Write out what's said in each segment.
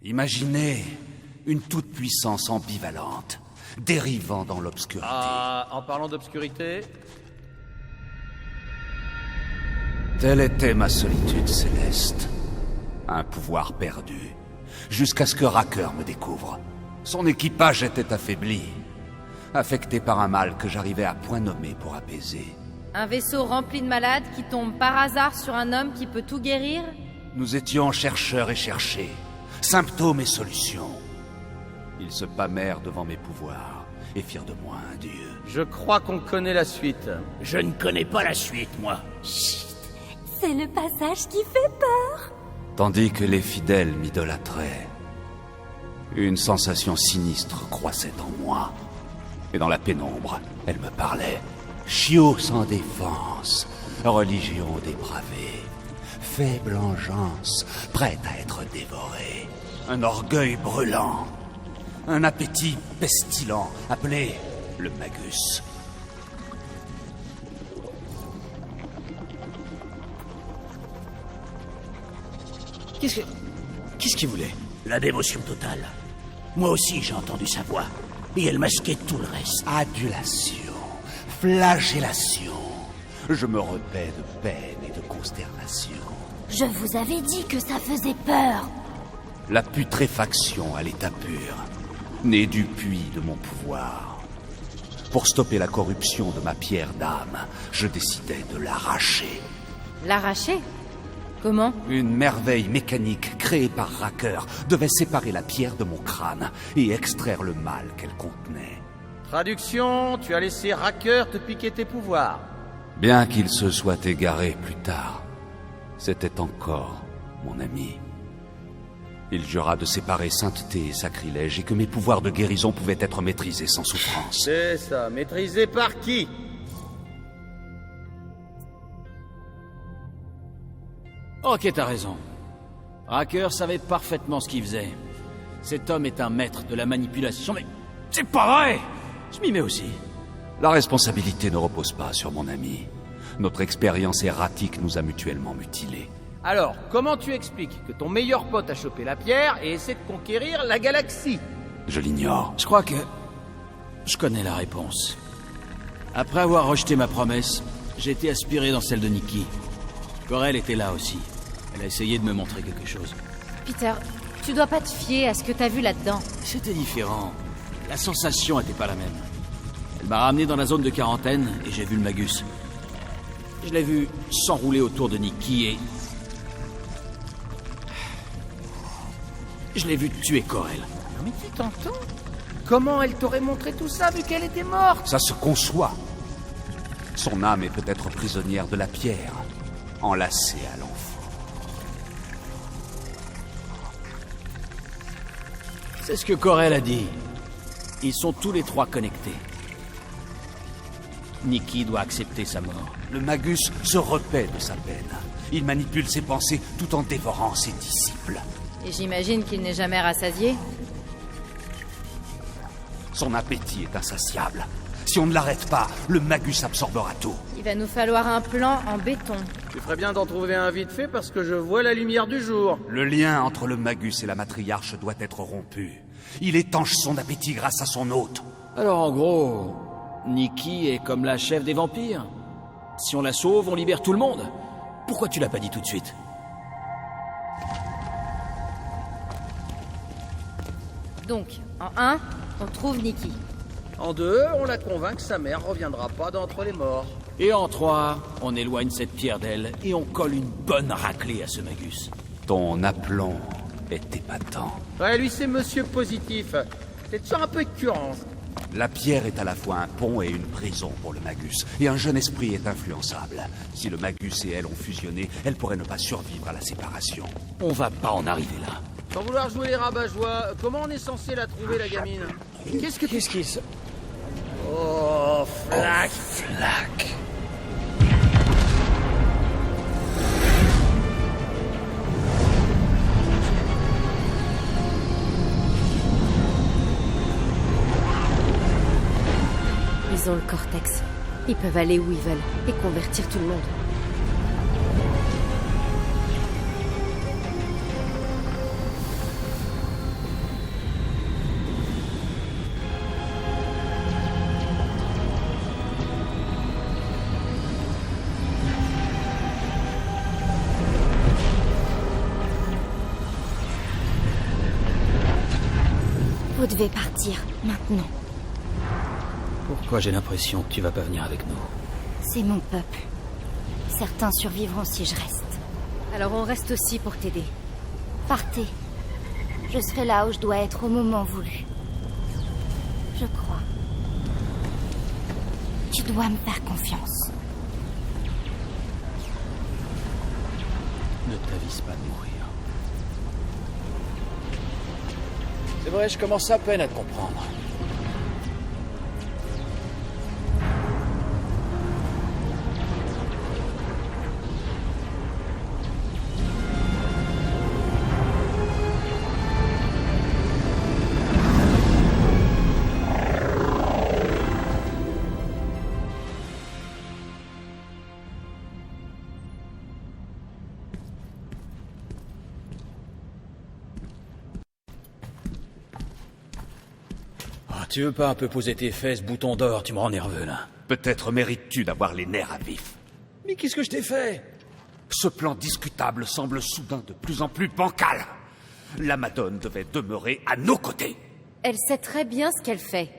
Imaginez une toute-puissance ambivalente, dérivant dans l'obscurité. En parlant d'obscurité... Telle était ma solitude céleste. Un pouvoir perdu, jusqu'à ce que Racker me découvre. Son équipage était affaibli, affecté par un mal que j'arrivais à point nommé pour apaiser. Un vaisseau rempli de malades qui tombe par hasard sur un homme qui peut tout guérir? Nous étions chercheurs et cherchés, symptômes et solutions. Ils se pâmèrent devant mes pouvoirs et firent de moi un dieu. Je crois qu'on connaît la suite. Je ne connais pas la suite, moi. Chut! C'est le passage qui fait peur. Tandis que les fidèles m'idolâtraient, une sensation sinistre croissait en moi. Et dans la pénombre, elle me parlait. Chiot sans défense, religion dépravée, faible engeance, prête à être dévorée. Un orgueil brûlant, un appétit pestilent, appelé le Magus. Qu'est-ce qu'il voulait? La dévotion totale. Moi aussi, j'ai entendu sa voix. Et elle masquait tout le reste. Adulation, flagellation. Je me repais de peine et de consternation. Je vous avais dit que ça faisait peur. La putréfaction à l'état pur, née du puits de mon pouvoir. Pour stopper la corruption de ma pierre d'âme, je décidai de l'arracher. L'arracher? Comment? Une merveille mécanique créée par Racker devait séparer la pierre de mon crâne et extraire le mal qu'elle contenait. Traduction, tu as laissé Racker te piquer tes pouvoirs. Bien qu'il se soit égaré plus tard, c'était encore mon ami. Il jura de séparer sainteté et sacrilège et que mes pouvoirs de guérison pouvaient être maîtrisés sans souffrance. C'est ça, maîtrisé par qui? Ok, t'as raison. Racker savait parfaitement ce qu'il faisait. Cet homme est un maître de la manipulation, mais c'est pas vrai! Je m'y mets aussi. La responsabilité ne repose pas sur mon ami. Notre expérience erratique nous a mutuellement mutilés. Alors, comment tu expliques que ton meilleur pote a chopé la pierre et essaie de conquérir la galaxie? Je l'ignore. Je crois que... je connais la réponse. Après avoir rejeté ma promesse, j'ai été aspiré dans celle de Nikki. Corel était là aussi. Elle a essayé de me montrer quelque chose. Peter, tu dois pas te fier à ce que t'as vu là-dedans. C'était différent. La sensation était pas la même. Elle m'a ramené dans la zone de quarantaine et j'ai vu le Magus. Je l'ai vu s'enrouler autour de Nikki et... je l'ai vu tuer Corel. Non mais tu t'entends? Comment elle t'aurait montré tout ça vu qu'elle était morte? Ça se conçoit. Son âme est peut-être prisonnière de la pierre, enlacée à l'enfant. C'est ce que Corel a dit. Ils sont tous les trois connectés. Nikki doit accepter sa mort. Le Magus se repaît de sa peine. Il manipule ses pensées tout en dévorant ses disciples. Et j'imagine qu'il n'est jamais rassasié. Son appétit est insatiable. Si on ne l'arrête pas, le Magus absorbera tout. Il va nous falloir un plan en béton. Tu ferais bien d'en trouver un vite fait parce que je vois la lumière du jour. Le lien entre le Magus et la matriarche doit être rompu. Il étanche son appétit grâce à son hôte. Alors en gros, Nikki est comme la chef des vampires. Si on la sauve, on libère tout le monde. Pourquoi tu l'as pas dit tout de suite? Donc, en 1, on trouve Nikki. En 2, on la convainc que sa mère reviendra pas d'entre les morts. Et en 3, on éloigne cette pierre d'elle et on colle une bonne raclée à ce Magus. Ton aplomb est épatant. Ouais, lui c'est Monsieur Positif. C'est toujours un peu écœurant. La pierre est à la fois un pont et une prison pour le Magus. Et un jeune esprit est influençable. Si le Magus et elle ont fusionné, elle pourrait ne pas survivre à la séparation. On va pas en arriver là. Sans vouloir jouer les rabat-joie, comment on est censé la trouver, la gamine? Qu'est-ce qui se... Oh, Flack! Flack. Ils ont le cortex. Ils peuvent aller où ils veulent et convertir tout le monde. Vous devez partir, maintenant. Pourquoi j'ai l'impression que tu vas pas venir avec nous? C'est mon peuple. Certains survivront si je reste. Alors on reste aussi pour t'aider. Partez. Je serai là où je dois être au moment voulu. Je crois. Tu dois me faire confiance. Ne t'avise pas de mourir. C'est vrai, je commence à peine à te comprendre. Tu veux pas un peu poser tes fesses, bouton d'or, tu me rends nerveux, là. Peut-être mérites-tu d'avoir les nerfs à vif. Mais qu'est-ce que je t'ai fait? Ce plan discutable semble soudain de plus en plus bancal. La Madone devait demeurer à nos côtés. Elle sait très bien ce qu'elle fait.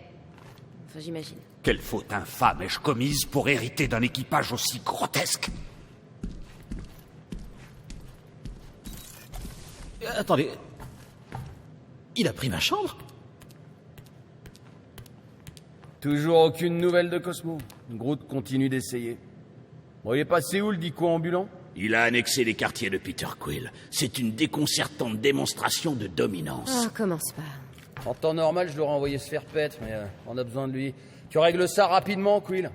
Enfin, j'imagine. Quelle faute infâme ai-je commise pour hériter d'un équipage aussi grotesque? Attendez... Il a pris ma chambre? Toujours aucune nouvelle de Cosmo. Groot continue d'essayer. Bon, il est passé où le dico ambulant? Il a annexé les quartiers de Peter Quill. C'est une déconcertante démonstration de dominance. Oh, commence pas. En temps normal, je l'aurais envoyé se faire pète, mais on a besoin de lui. Tu règles ça rapidement, Quill.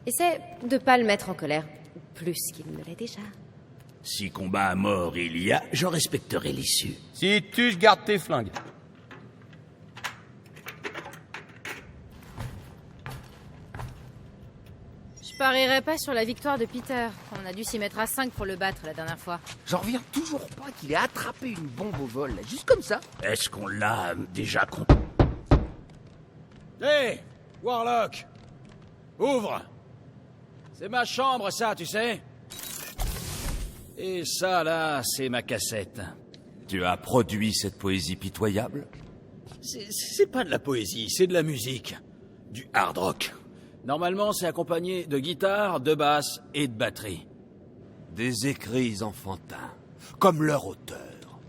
Essaie de pas le mettre en colère. Plus qu'il ne l'est déjà. Si combat à mort il y a, je respecterai l'issue. Si tu gardes tes flingues. Je parierais pas sur la victoire de Peter. On a dû s'y mettre à 5 pour le battre la dernière fois. J'en reviens toujours pas qu'il ait attrapé une bombe au vol, là, juste comme ça. Est-ce qu'on l'a déjà Hé, Warlock! Ouvre! C'est ma chambre, ça, tu sais? Et ça, là, c'est ma cassette. Tu as produit cette poésie pitoyable? C'est pas de la poésie, c'est de la musique. Du hard rock. Normalement, c'est accompagné de guitare, de basse et de batterie. Des écrits enfantins, comme leur auteur.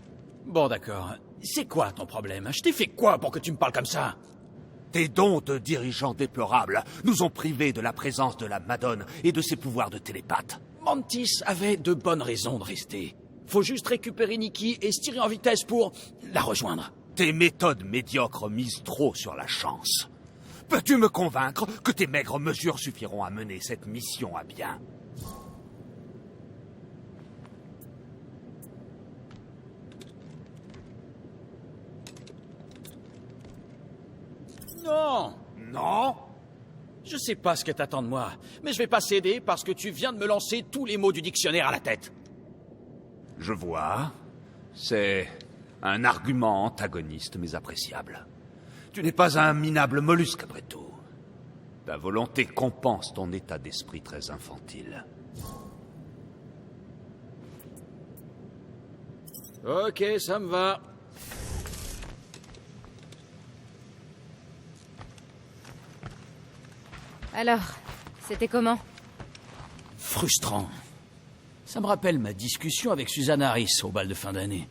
Bon, d'accord. C'est quoi ton problème? Je t'ai fait quoi pour que tu me parles comme ça? Tes dons de dirigeants déplorables nous ont privés de la présence de la Madone et de ses pouvoirs de télépathe. Mantis avait de bonnes raisons de rester. Faut juste récupérer Nikki et se tirer en vitesse pour la rejoindre. Tes méthodes médiocres misent trop sur la chance. Peux-tu me convaincre que tes maigres mesures suffiront à mener cette mission à bien? Non! Non? Je sais pas ce que t'attends de moi, mais je vais pas céder parce que tu viens de me lancer tous les mots du dictionnaire à la tête. Je vois. C'est un argument antagoniste mais appréciable. Tu n'es pas un minable mollusque après tout. Ta volonté compense ton état d'esprit très infantile. Ok, ça me va. Alors, c'était comment? Frustrant. Ça me rappelle ma discussion avec Suzanne Harris au bal de fin d'année.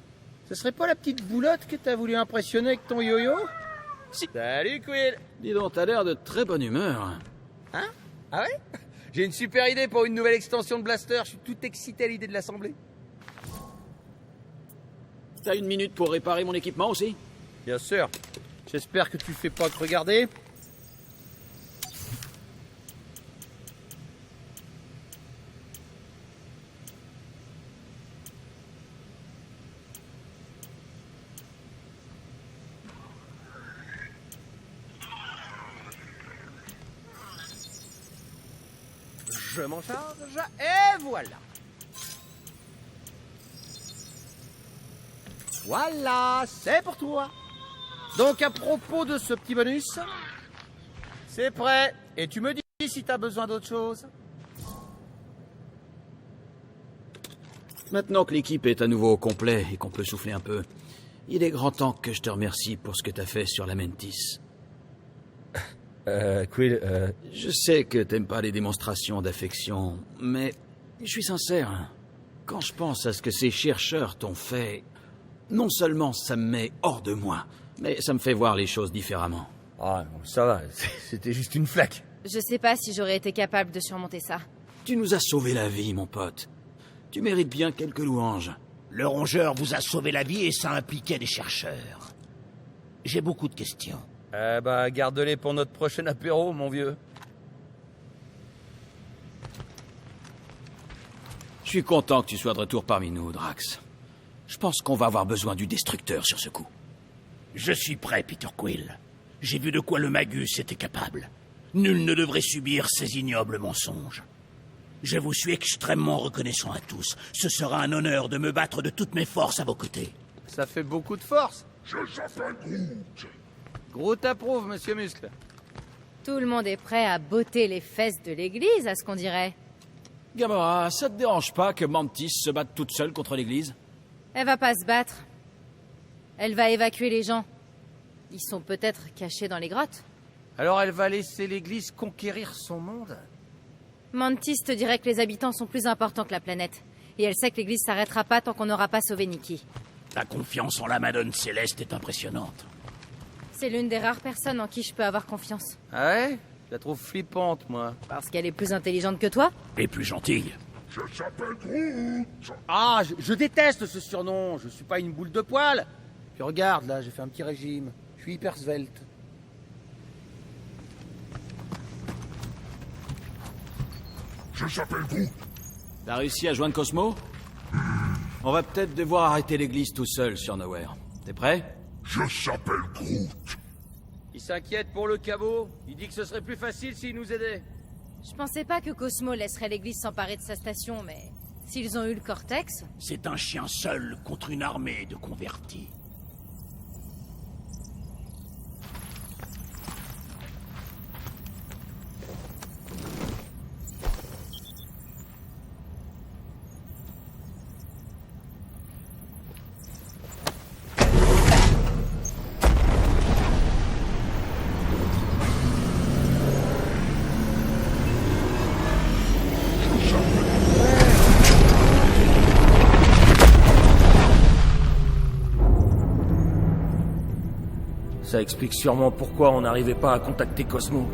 Ce serait pas la petite boulotte que t'as voulu impressionner avec ton yo-yo? Si. Salut, Quill. Dis donc, t'as l'air de très bonne humeur. Hein? Ah ouais? J'ai une super idée pour une nouvelle extension de Blaster. Je suis tout excité à l'idée de l'assembler. T'as une minute pour réparer mon équipement aussi? Bien sûr. J'espère que tu fais pas que regarder. Je m'en charge, et voilà. Voilà, c'est pour toi. Donc à propos de ce petit bonus, c'est prêt. Et tu me dis si t'as besoin d'autre chose. Maintenant que l'équipe est à nouveau au complet et qu'on peut souffler un peu, Il est grand temps que je te remercie pour ce que t'as fait sur la Mantis. Quill, Je sais que t'aimes pas les démonstrations d'affection, mais je suis sincère. Quand je pense à ce que ces chercheurs t'ont fait, non seulement ça me met hors de moi, mais ça me fait voir les choses différemment. Ah, bon, ça va, c'était juste une flaque. Je sais pas si j'aurais été capable de surmonter ça. Tu nous as sauvé la vie, mon pote. Tu mérites bien quelques louanges. Le rongeur vous a sauvé la vie et ça impliquait des chercheurs. J'ai beaucoup de questions. Garde-les pour notre prochain apéro, mon vieux. Je suis content que tu sois de retour parmi nous, Drax. Je pense qu'on va avoir besoin du destructeur sur ce coup. Je suis prêt, Peter Quill. J'ai vu de quoi le Magus était capable. Nul ne devrait subir ces ignobles mensonges. Je vous suis extrêmement reconnaissant à tous. Ce sera un honneur de me battre de toutes mes forces à vos côtés. Ça fait beaucoup de force. Je s'appelle Groot. Groot approuve, monsieur Muscle. Tout le monde est prêt à botter les fesses de l'église, à ce qu'on dirait. Gamora, ça te dérange pas que Mantis se batte toute seule contre l'église? Elle va pas se battre. Elle va évacuer les gens. Ils sont peut-être cachés dans les grottes. Alors elle va laisser l'église conquérir son monde? Mantis te dirait que les habitants sont plus importants que la planète. Et elle sait que l'église s'arrêtera pas tant qu'on n'aura pas sauvé Nikki. Ta confiance en la Madone Céleste est impressionnante. C'est l'une des rares personnes en qui je peux avoir confiance. Ah ouais? Je la trouve flippante, moi. Parce qu'elle est plus intelligente que toi? Et plus gentille. Je s'appelle Groot. Ah, je déteste ce surnom. Je suis pas une boule de poil. Puis regarde, là, j'ai fait un petit régime. Je suis hyper svelte. Je s'appelle Groot. T'as réussi à joindre Cosmo? On va peut-être devoir arrêter l'église tout seul sur Nowhere. T'es prêt? Je s'appelle Groot. Il s'inquiète pour le cabot. Il dit que ce serait plus facile s'il nous aidait. Je pensais pas que Cosmo laisserait l'église s'emparer de sa station, mais... s'ils ont eu le Cortex... C'est un chien seul contre une armée de convertis. Ça explique sûrement pourquoi on n'arrivait pas à contacter Cosmo.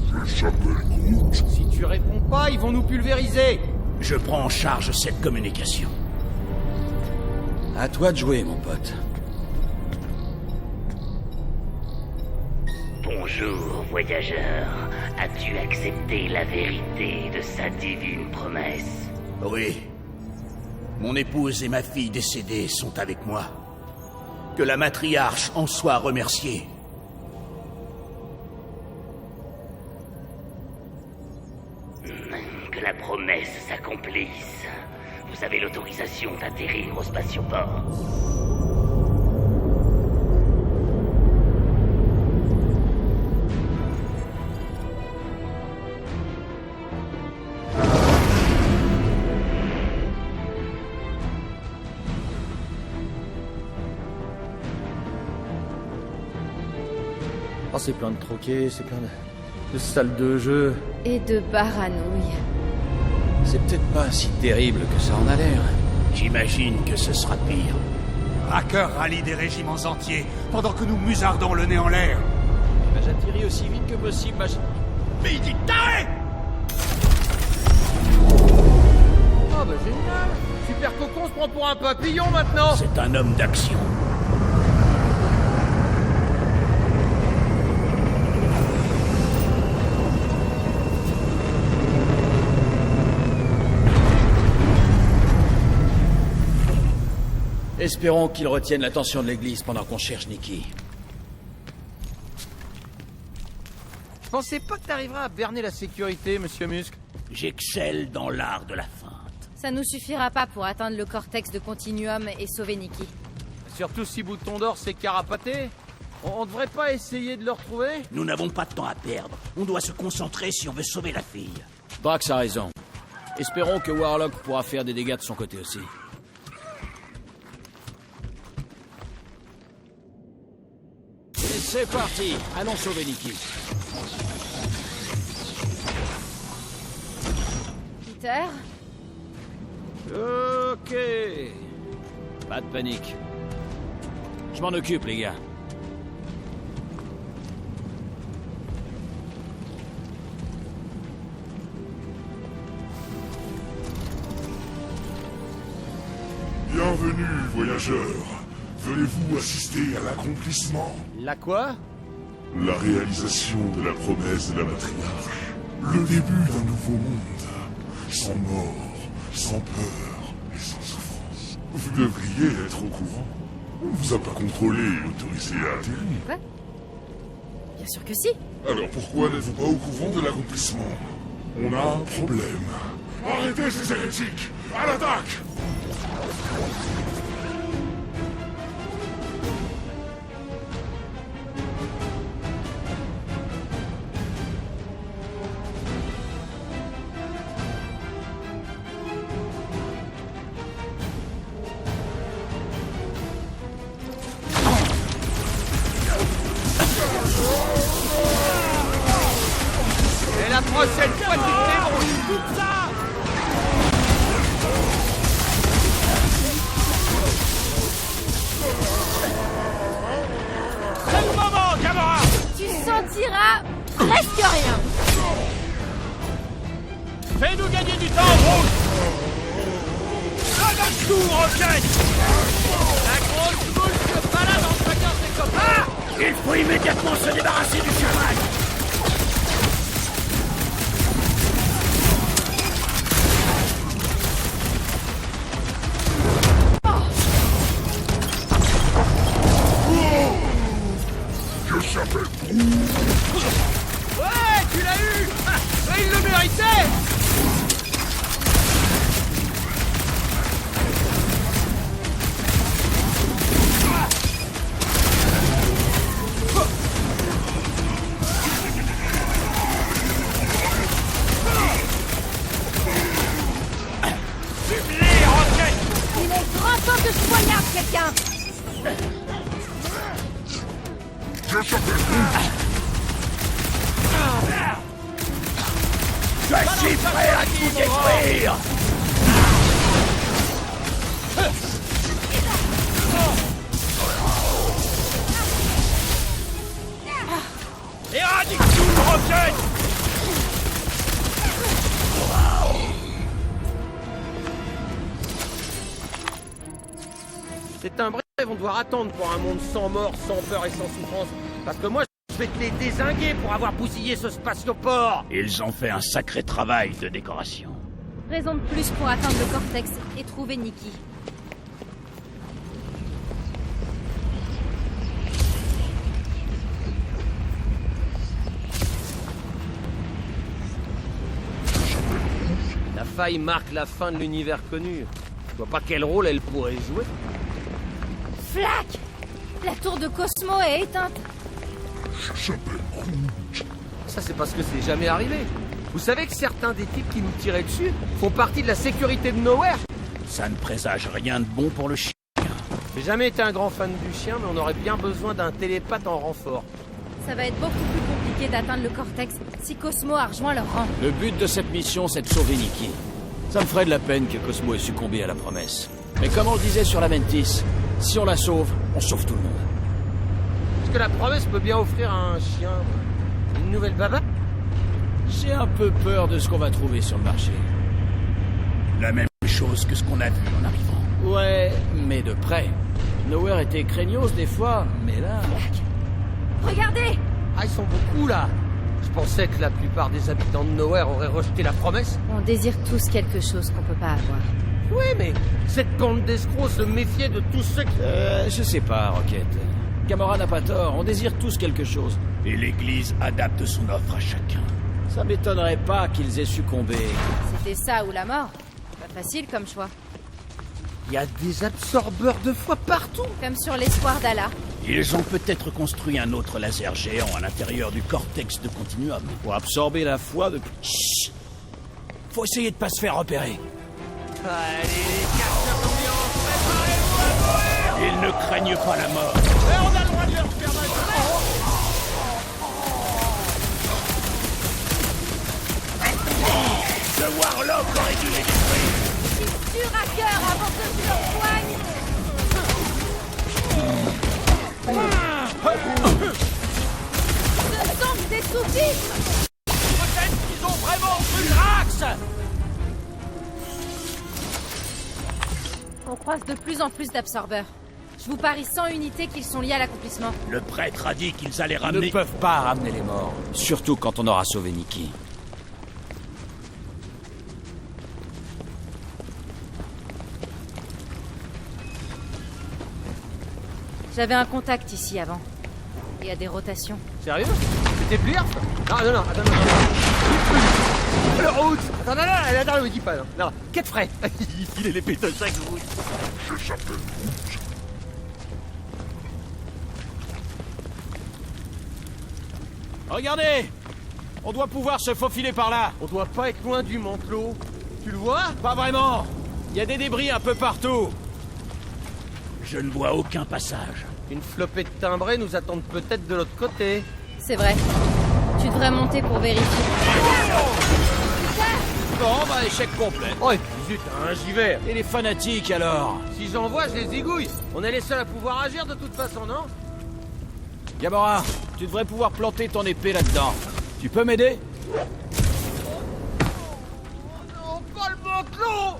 Je s'appelle Groot. Si tu réponds pas, ils vont nous pulvériser. Je prends en charge cette communication. À toi de jouer, mon pote. Bonjour, voyageur. As-tu accepté la vérité de sa divine promesse? Oui. Mon épouse et ma fille décédée sont avec moi. Que la matriarche en soit remerciée. Que la promesse s'accomplisse. Vous avez l'autorisation d'atterrir au spatioport. Oh, c'est plein de troquets, c'est plein de salles de jeu. Et de baranouilles. C'est peut-être pas si terrible que ça en a l'air. J'imagine que ce sera pire. Hacker rallie des régiments entiers pendant que nous musardons le nez en l'air. J'atterris aussi vite que possible, Mais il dit t'arrête! Oh bah génial! Super Cocon se prend pour un papillon maintenant! C'est un homme d'action. Espérons qu'il retienne l'attention de l'église pendant qu'on cherche Nikki. Je pensais pas que t'arriverais à berner la sécurité, monsieur Muscle. J'excelle dans l'art de la feinte. Ça nous suffira pas pour atteindre le Cortex de Continuum et sauver Nikki. Surtout si Bouton d'Or s'est carapaté. On devrait pas essayer de le retrouver? Nous n'avons pas de temps à perdre. On doit se concentrer si on veut sauver la fille. Drax a raison. Espérons que Warlock pourra faire des dégâts de son côté aussi. C'est parti, allons sauver Nikki. Peter? Ok. Pas de panique. Je m'en occupe, les gars. Bienvenue, voyageurs. Venez-vous assister à l'accomplissement? La quoi? La réalisation de la promesse de la matriarche. Le début d'un nouveau monde. Sans mort, sans peur et sans souffrance. Vous devriez être au courant. On ne vous a pas contrôlé et autorisé à atterrir. Quoi? Bien sûr que si. Alors pourquoi n'êtes-vous pas au courant de l'accomplissement? On a un problème. Arrêtez ces hérétiques! À l'attaque! Et la prochaine fois, tu te débrouilles tout ça! C'est le moment, Gamora! Tu sentiras presque rien. Fais-nous gagner du temps, Groot! Donne tout, Rocket! La grosse boule se balade en chacun ses copains! Il faut immédiatement se débarrasser du cheval. Je s'appelle Groot. Ouais, tu l'as eu! Mais il le méritait! Il est grand temps de se poignarder quelqu'un. Je s'appelle Groot. Je suis prêt à tout détruire. Éradique tout, Rocket! C'est un bref, ils vont devoir attendre pour un monde sans mort, sans peur et sans souffrance. Parce que moi, je vais te les dézinguer pour avoir bousillé ce spatioport! Ils ont fait un sacré travail de décoration. Raison de plus pour atteindre le cortex et trouver Nikki. La faille marque la fin de l'univers connu. Je vois pas quel rôle elle pourrait jouer. Flac! La tour de Cosmo est éteinte. Je s'appelle Groot. Ça, c'est parce que c'est jamais arrivé. Vous savez que certains des types qui nous tiraient dessus font partie de la sécurité de Nowhere? Ça ne présage rien de bon pour le chien. J'ai jamais été un grand fan du chien, mais on aurait bien besoin d'un télépathe en renfort. Ça va être beaucoup plus compliqué d'atteindre le cortex si Cosmo a rejoint leur rang. Le but de cette mission, c'est de sauver Nikki. Ça me ferait de la peine que Cosmo ait succombé à la promesse. Mais comme on le disait sur la Mantis, si on la sauve, on sauve tout le monde. Est-ce que la promesse peut bien offrir à un chien une nouvelle baba? J'ai un peu peur de ce qu'on va trouver sur le marché. La même chose que ce qu'on a vu en arrivant. Ouais, mais de près. Nowhere était craignos des fois, mais là... Regardez! Ah, ils sont beaucoup, là. Je pensais que la plupart des habitants de Nowhere auraient rejeté la promesse. On désire tous quelque chose qu'on peut pas avoir. Oui, mais cette bande d'escrocs se méfiait de tous ceux qui... je sais pas, Rocket. Gamora n'a pas tort, on désire tous quelque chose. Et l'Église adapte son offre à chacun. Ça m'étonnerait pas qu'ils aient succombé. C'était ça ou la mort. Pas facile comme choix. Il y a des absorbeurs de foi partout. Comme sur l'espoir d'Allah. Ils ont peut-être construit un autre laser géant à l'intérieur du cortex de Continuum. Pour absorber la foi de... Chut! Faut essayer de pas se faire repérer. Allez, les casseurs d'ambiance, préparez-vous à mourir! Ils ne craignent pas la mort. Mais on a le droit de leur faire mal. Ce Warlock aurait dû les détruire. Dur à cœur avant que je le soigne. Ce sang des sous-fils. Peut-être qu'ils ont vraiment cru Drax. On croise de plus en plus d'absorbeurs. Je vous parie 100 unités qu'ils sont liés à l'accomplissement. Le prêtre a dit qu'ils allaient Ils ramener... ne peuvent pas ramener les morts. Surtout quand on aura sauvé Nikki. J'avais un contact ici avant. Il y a des rotations. Sérieux? C'était Blears? Non, attends. Le route! Attends, ne me dis pas, non. Quête frais! Il filait les pétoches avec vous. Je s'appelle Regardez! On doit pouvoir se faufiler par là. On doit pas être loin du matelot. Tu le vois? Pas vraiment. Il y a des débris un peu partout. Je ne vois aucun passage. Une flopée de timbrés nous attendent peut-être de l'autre côté. C'est vrai. Tu devrais monter pour vérifier. Bon, bah échec complet. Oh, et puis zut, j'y vais. Et les fanatiques alors? Si j'en vois, je les zigouille. On est les seuls à pouvoir agir de toute façon, non? Gamora, tu devrais pouvoir planter ton épée là-dedans. Tu peux m'aider? Non, pas le matelot!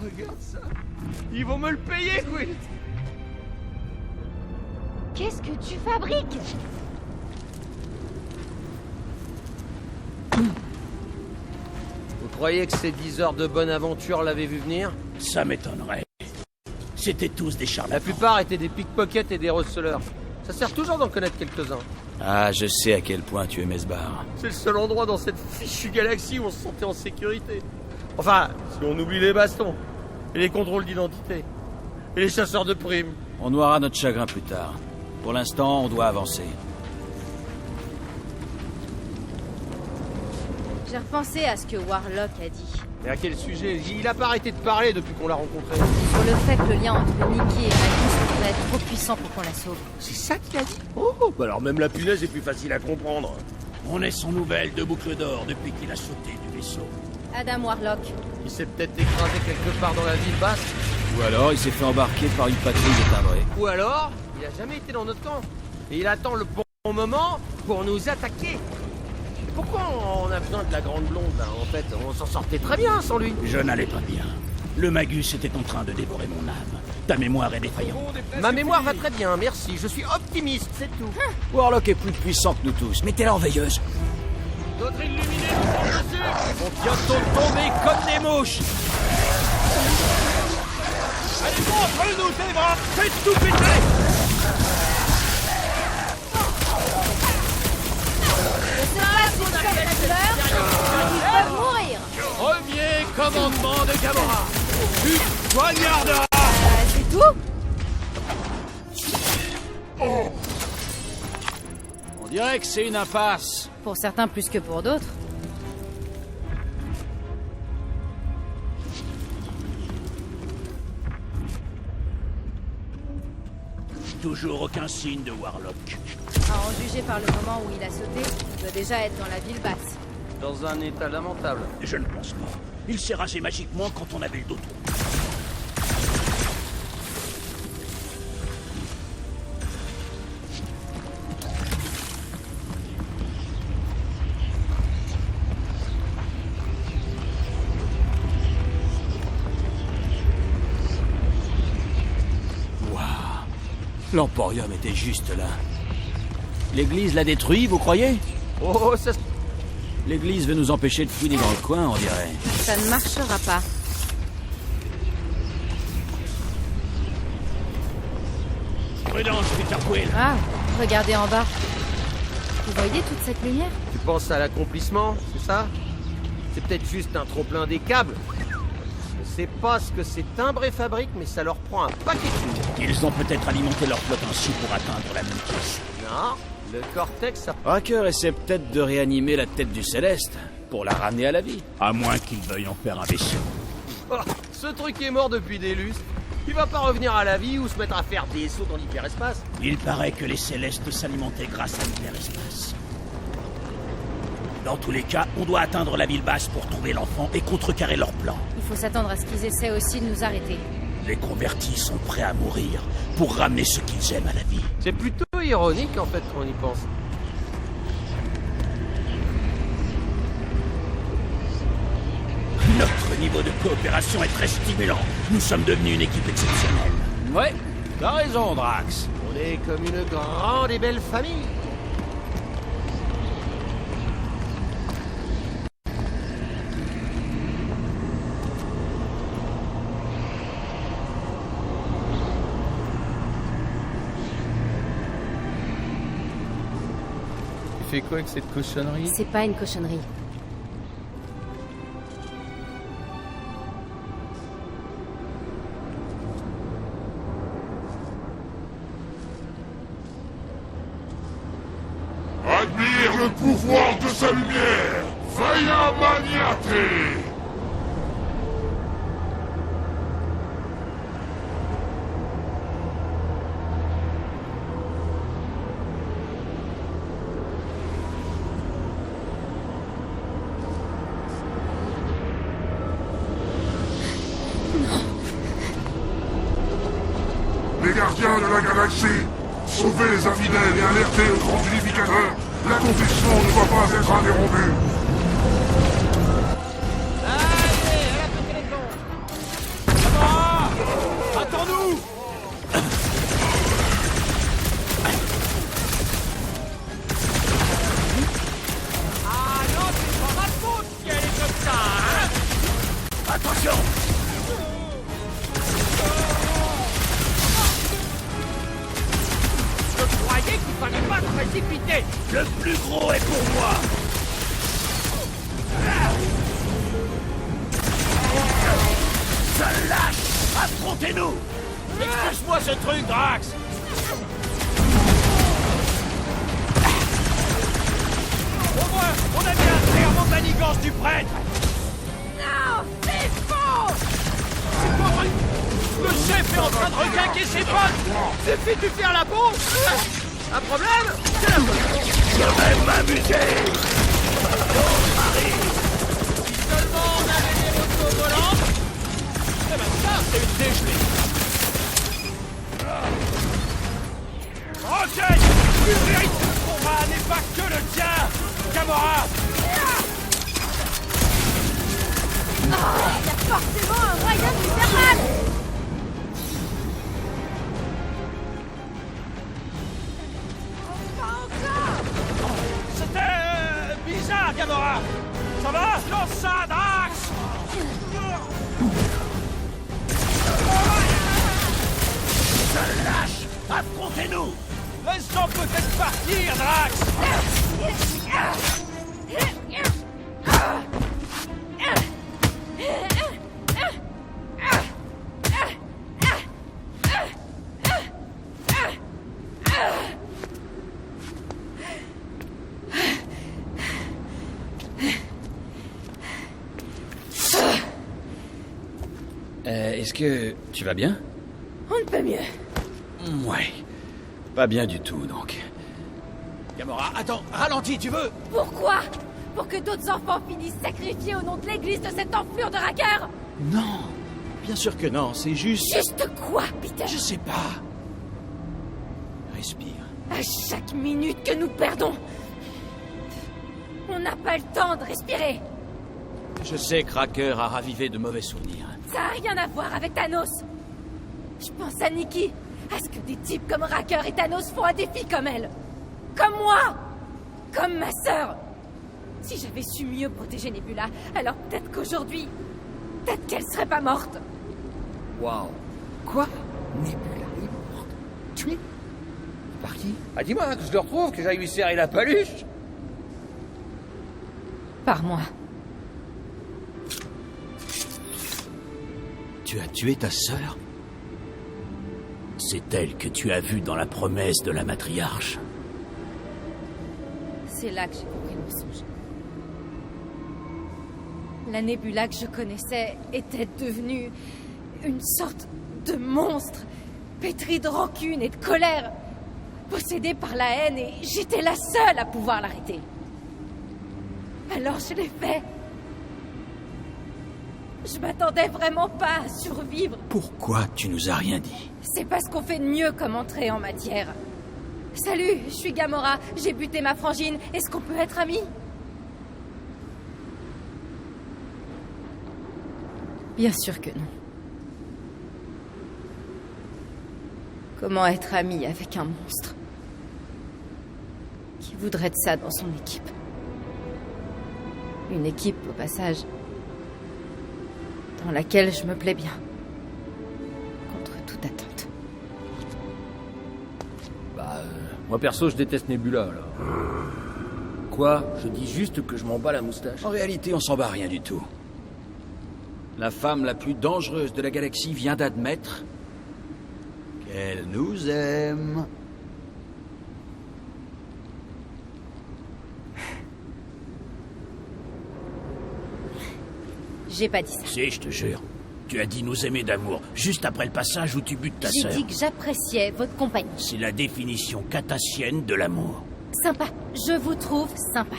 Regarde ça. Ils vont me le payer, Quill. Qu'est-ce que tu fabriques? Vous croyez que ces 10 heures de bonne aventure l'avaient vu venir? Ça m'étonnerait. C'étaient tous des charlatans. La plupart étaient des pickpockets et des receleurs. Ça sert toujours d'en connaître quelques-uns. Ah, je sais à quel point tu aimais ce bar. C'est le seul endroit dans cette fichue galaxie où on se sentait en sécurité. Enfin, si on oublie les bastons, et les contrôles d'identité, et les chasseurs de primes. On noiera notre chagrin plus tard. Pour l'instant, on doit avancer. J'ai repensé à ce que Warlock a dit. Mais à quel sujet? Il a pas arrêté de parler depuis qu'on l'a rencontré. Sur le fait que le lien entre Nikki et Magus pourrait être trop puissant pour qu'on la sauve. C'est ça qu'il a dit? Oh, bah alors même la punaise est plus facile à comprendre. On est sans nouvelles de Boucle d'Or depuis qu'il a sauté du vaisseau. Adam Warlock. Il s'est peut-être écrasé quelque part dans la ville basse. Ou alors, il s'est fait embarquer par une patrouille de timbrés. Ou alors, il a jamais été dans notre camp. Et il attend le bon moment pour nous attaquer. Et pourquoi on a besoin de la grande blonde, là? En fait, on s'en sortait très bien sans lui. Je n'allais pas bien. Le Magus était en train de dévorer mon âme. Ta mémoire est défaillante. Ma mémoire va très bien, merci. Je suis optimiste, c'est tout. Warlock est plus puissant que nous tous. Mettez-la en veilleuse. D'autres illuminés nous tombent dessus. Ils vont bientôt tomber comme des mouches. Allez, montre-nous tes bras. Faites tout péter. Je sais pas si c'est la douleur, ils peuvent mourir. Premier commandement de Gamora. Tu poignarderas. C'est tout? On dirait que c'est une impasse. Pour certains plus que pour d'autres. Toujours aucun signe de Warlock. À en juger par le moment où il a sauté, il doit déjà être dans la ville basse. Dans un état lamentable. Je ne pense pas. Il s'est rasé magiquement quand on avait le dos tourné. L'Emporium était juste là. L'église l'a détruit, vous croyez? Oh, ça... L'église veut nous empêcher de fouiner dans le coin, on dirait. Ça ne marchera pas. Prudence, Peter Quill. Ah, regardez en bas. Vous voyez toute cette lumière? Tu penses à l'accomplissement, c'est ça? C'est peut-être juste un trop-plein des câbles. Je sais pas ce que ces timbrés fabriquent, mais ça leur prend un paquet de thunes. Ils ont peut-être alimenté leur flotte ainsi pour atteindre la Mantis. Non, le Cortex, ça... Racker essaie peut-être de réanimer la tête du Céleste, pour la ramener à la vie. À moins qu'ils veuillent en faire un vaisseau. Oh, ce truc est mort depuis des lustres. Il va pas revenir à la vie ou se mettre à faire des sauts dans l'hyperespace. Il paraît que les Célestes s'alimentaient grâce à l'hyperespace. Dans tous les cas, on doit atteindre la ville basse pour trouver l'enfant et contrecarrer leur plan. Il faut s'attendre à ce qu'ils essaient aussi de nous arrêter. Les convertis sont prêts à mourir pour ramener ce qu'ils aiment à la vie. C'est plutôt ironique en fait quand on y pense. Notre niveau de coopération est très stimulant. Nous sommes devenus une équipe exceptionnelle. Ouais, t'as raison, Drax. On est comme une grande et belle famille. Tu fais quoi avec cette cochonnerie? C'est pas une cochonnerie. Admire le pouvoir de sa lumière, Vaya Maniate! Les gardiens de la galaxie, sauvez les infidèles et alertez le grand unificateur. La compétition ne doit pas être interrompue. Allez, à la petite maison. Attends-nous! Ah non, c'est pas ma faute si elle est comme ça, hein. Attention! Je croyais qu'il fallait pas se précipiter. Le plus gros est pour moi! Se lâche! Affrontez-nous! Explique-moi ce truc, Drax! Au moins, on a bien un serment de manigance du prêtre. Non, c'est faux! C'est pas vrai. Le chef est en train de requinquer ses potes. Suffit de lui faire la bombe. Un problème? C'est la faute. Je vais m'amuser! Si seulement on avait des motos volantes. Eh ben ça, c'est une dégelée. Rocket! Le véritable combat n'est pas que le tien, Gamora! Il y a forcément un moyen de lui faire mal! Pas encore! C'était bizarre, Gamora! Ça va? Lance ça, Drax! Se lâche! Affrontez-nous! Laisse-en peut-être partir, Drax! Est-ce que tu vas bien? On ne peut mieux. Ouais. Pas bien du tout, donc. Gamora, attends, ralentis, tu veux? Pourquoi? Pour que d'autres enfants finissent sacrifiés au nom de l'église de cette enflure de raqueur? Non! Bien sûr que non, c'est juste... Juste quoi, Peter? Je sais pas. Respire. À chaque minute que nous perdons, on n'a pas le temps de respirer. Je sais que Racker a ravivé de mauvais souvenirs. Ça n'a rien à voir avec Thanos. Je pense à Nikki, à ce que des types comme Racker et Thanos font un défi comme elle. Comme moi. Comme ma sœur. Si j'avais su mieux protéger Nebula, alors peut-être qu'aujourd'hui, peut-être qu'elle serait pas morte. Waouh. Quoi? Nebula est morte. Tuée? Par qui? Ah dis-moi que je le retrouve, que j'aille lui serrer la paluche. Par moi. Tu as tué ta sœur? C'est elle que tu as vue dans la promesse de la matriarche. C'est là que j'ai compris le mensonge. La Nebula que je connaissais était devenue une sorte de monstre, pétri de rancune et de colère, possédée par la haine, et j'étais la seule à pouvoir l'arrêter. Alors je l'ai fait. Je m'attendais vraiment pas à survivre. Pourquoi tu nous as rien dit? C'est pas ce qu'on fait de mieux comme entrée en matière. Salut, je suis Gamora, j'ai buté ma frangine. Est-ce qu'on peut être amis? Bien sûr que non. Comment être ami avec un monstre qui voudrait de ça dans son équipe? Une équipe, au passage, dans laquelle je me plais bien. Contre toute attente. Moi perso, je déteste Nebula, alors. Quoi? Je dis juste que je m'en bats la moustache. En réalité, on s'en bat rien du tout. La femme la plus dangereuse de la galaxie vient d'admettre qu'elle nous aime. J'ai pas dit ça. Si, je te jure. Tu as dit nous aimer d'amour, juste après le passage où tu butes ta J'ai sœur. dit que j'appréciais votre compagnie. C'est la définition catassienne de l'amour. Sympa. Je vous trouve sympa.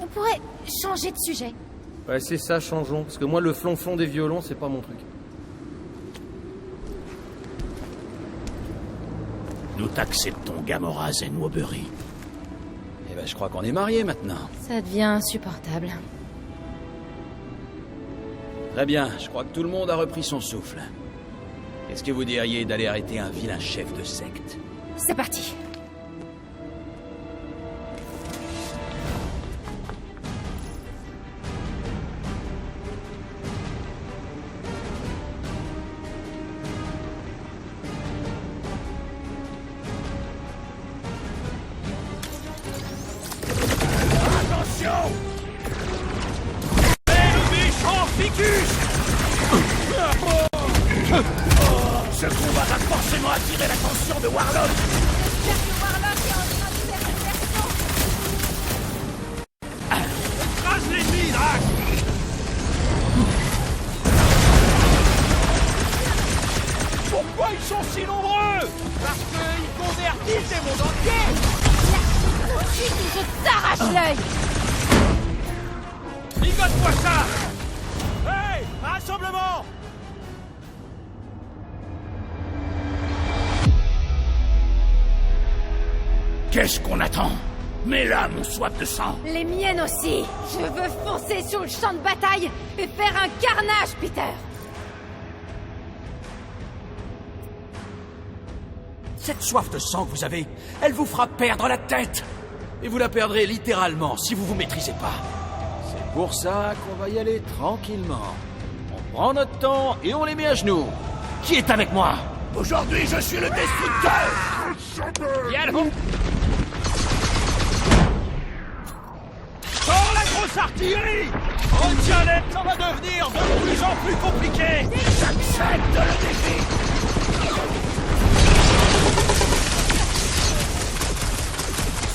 On pourrait changer de sujet. Ouais, c'est ça, changeons. Parce que moi, le flonflon des violons, c'est pas mon truc. Nous t'acceptons, Gamora Zenwobury. Eh ben, je crois qu'on est mariés maintenant. Ça devient insupportable. Très bien, je crois que tout le monde a repris son souffle. Qu'est-ce que vous diriez d'aller arrêter un vilain chef de secte? C'est parti. Attention! Et le méchant Ficus! Ce combat va forcément attirer l'attention de Warlock! J'espère que Warlock est en train de faire diversion. Écrase l'ennemi, Drax! Pourquoi ils sont si nombreux? Parce qu'ils convertissent des mondes entiers! Ensuite, je t'arrache l'œil. Ligote-moi ça! Hey! Rassemblement! Qu'est-ce qu'on attend? Mets là mon soif de sang! Les miennes aussi. Je veux foncer sur le champ de bataille et faire un carnage, Peter. Cette soif de sang que vous avez, elle vous fera perdre la tête. Et vous la perdrez littéralement si vous vous maîtrisez pas. C'est pour ça qu'on va y aller tranquillement. On prend notre temps et on les met à genoux. Qui est avec moi? Aujourd'hui, je suis le destructeur! Yalou! Sors la grosse artillerie! Retiens-les! Ça va devenir de plus en plus compliqué! J'accepte le défi!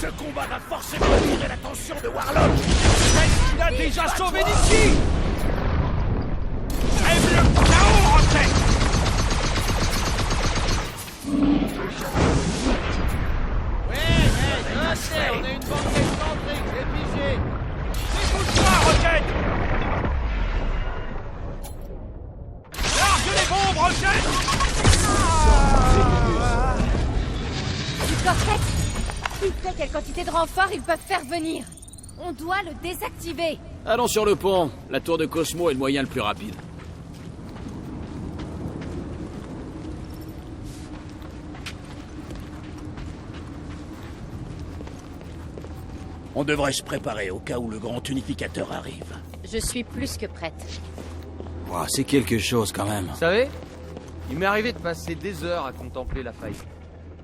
Ce combat va forcément attirer l'attention de Warlock! Il a déjà sauvé Nikki! Rêve le chaos, Rocket! On est une bande d'excentriques, des pigés! Écoute-moi, Rocket! Largue les bombes, Rocket! Du cortex. Il sait quelle quantité de renforts ils peuvent faire venir. On doit le désactiver. Allons sur le pont. La tour de Cosmo est le moyen le plus rapide. On devrait se préparer au cas où le grand unificateur arrive. Je suis plus que prête. Wow, c'est quelque chose quand même. Vous savez, il m'est arrivé de passer des heures à contempler la faille,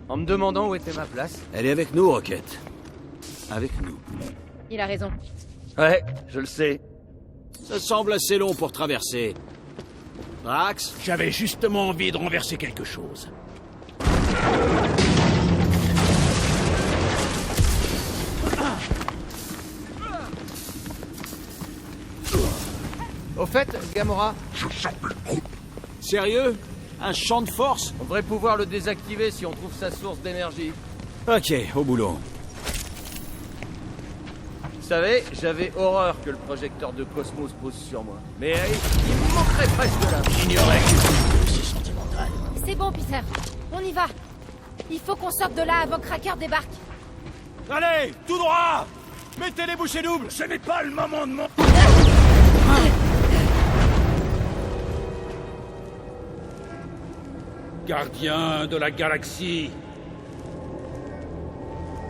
en me demandant où était ma place. Elle est avec nous, Rocket. Avec nous. Il a raison. Ouais, je le sais. Ça semble assez long pour traverser. Drax? J'avais justement envie de renverser quelque chose. Au fait, Gamora, Sérieux? Un champ de force? on devrait pouvoir le désactiver si on trouve sa source d'énergie. Ok, au boulot. Vous savez, j'avais horreur que le projecteur de Cosmos pose sur moi. Mais il me manquerait presque là. J'ignorais que c'était aussi sentimental. C'est bon, Peter. On y va. Il faut qu'on sorte de là avant que Cracker débarque. Allez, tout droit! Mettez les bouchées doubles! Ce n'est pas le moment de mon... Gardien de la galaxie,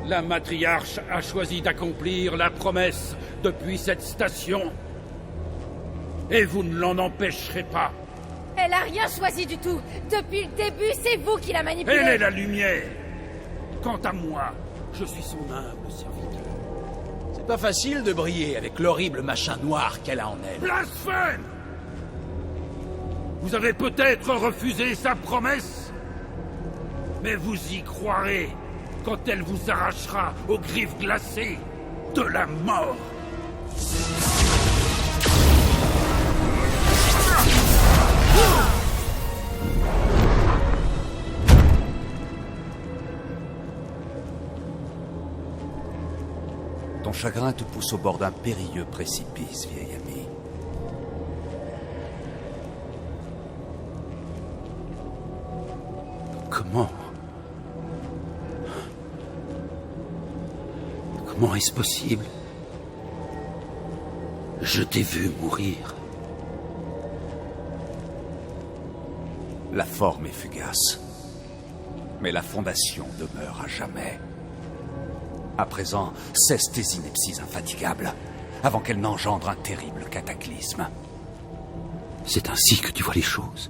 la matriarche a choisi d'accomplir la promesse depuis cette station. Et vous ne l'en empêcherez pas. Elle a rien choisi du tout. Depuis le début, c'est vous qui la manipulez. Elle est la lumière. Quant à moi, je suis son humble serviteur. C'est pas facile de briller avec l'horrible machin noir qu'elle a en elle. Blasphème! Vous avez peut-être refusé sa promesse, mais vous y croirez quand elle vous arrachera aux griffes glacées de la mort. Ton chagrin te pousse au bord d'un périlleux précipice, vieil ami. Comment est-ce possible? Je t'ai vu mourir. La forme est fugace, mais la fondation demeure à jamais. À présent, cesse tes inepties infatigables, avant qu'elles n'engendrent un terrible cataclysme. C'est ainsi que tu vois les choses.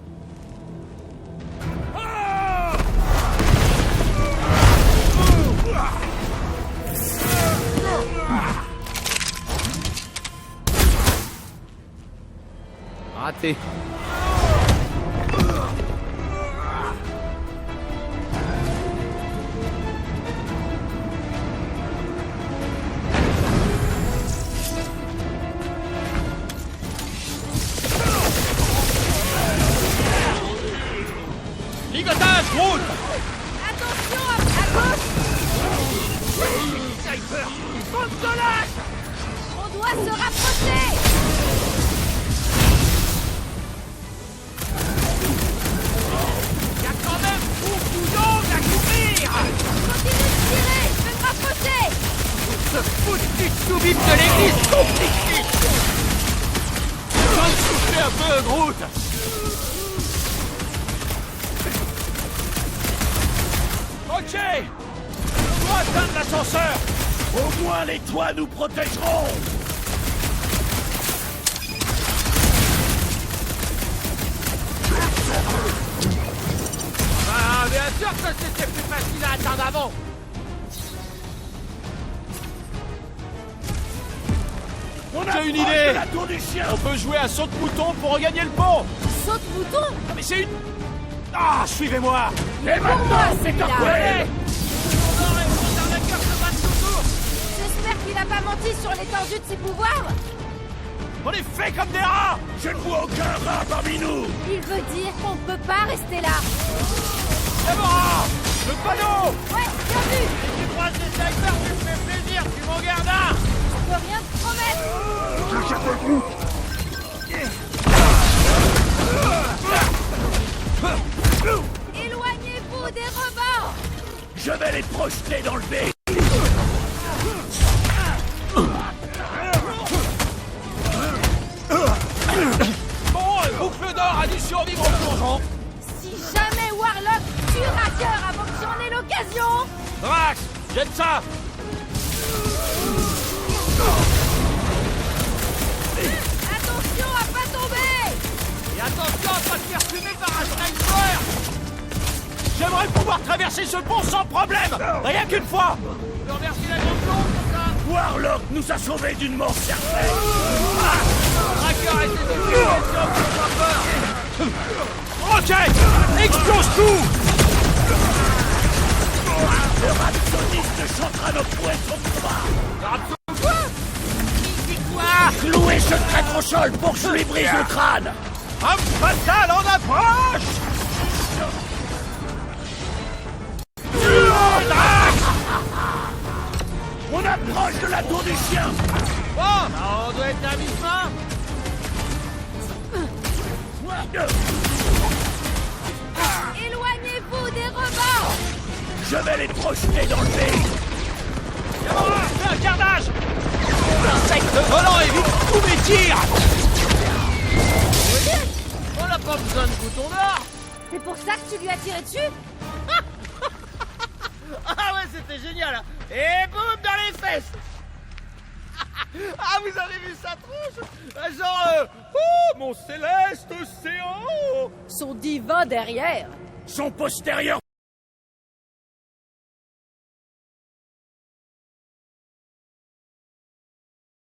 Raté. Ligotage, route! Attention, à gauche! Sniper! Fonce de l'âge! On doit se rapprocher! Y'a quand même beaucoup d'ongles à couvrir! Continue de tirer! Je vais me rapprocher! Ce foutu sous-bip de l'église compliqué! Je vais souffler un peu, Groot! Ok! On doit atteindre l'ascenseur! Au moins les toits nous protégeront! Ah, bien sûr que c'était plus facile à atteindre avant! J'ai une idée! La tour du chien! On peut jouer à saute-mouton pour regagner le pont! Saute-mouton! Non mais c'est une... Ah, suivez-moi! Et maintenant, c'est celui-là. Torquay! J'espère qu'il a pas menti sur l'étendue de ses pouvoirs! On est fait comme des rats! Je ne vois aucun rat parmi nous! Il veut dire qu'on ne peut pas rester là! Déborah! Le panneau! Ouais, bien vu! Tu croises des snipers, tu me fais plaisir, tu m'en gardes un! Je peux rien te promettre! Éloignez-vous des rebords! Je vais les projeter dans le vide! Bon, boucle d'or a dû survivre au plongeon! Si jamais Warlock tue Racker avant que j'en ai l'occasion! Drax, jette ça! Attention à pas tomber! Et attention à pas te faire fumer par un sniper! J'aimerais pouvoir traverser ce pont sans problème! Rien qu'une fois! Je te remercie la grande blonde pour ça! Warlock nous a sauvés d'une mort certaine! Tracker et ses définitions, pas peur! Ok! Explose tout! Le rhapsodiste chantera nos prouesses au combat! Quoi? Dis quoi? Clouez ce traître au sol pour que je lui brise le crâne! Homme fatal en approche! On a proche de la tour du chien. Bon, bah on doit être à mi-chemin. Éloignez-vous des rebords! Je vais les projeter dans le pays. Fais un cardage! Insecte volant, évite tous mes tirs! On n'a pas besoin de boutons d'or! C'est pour ça que tu lui as tiré dessus? Ah ouais, c'était génial! Hein. Et boum, dans les fesses! Ah, vous avez vu sa tronche? Genre, oh, mon céleste océan! Son divan derrière! Son postérieur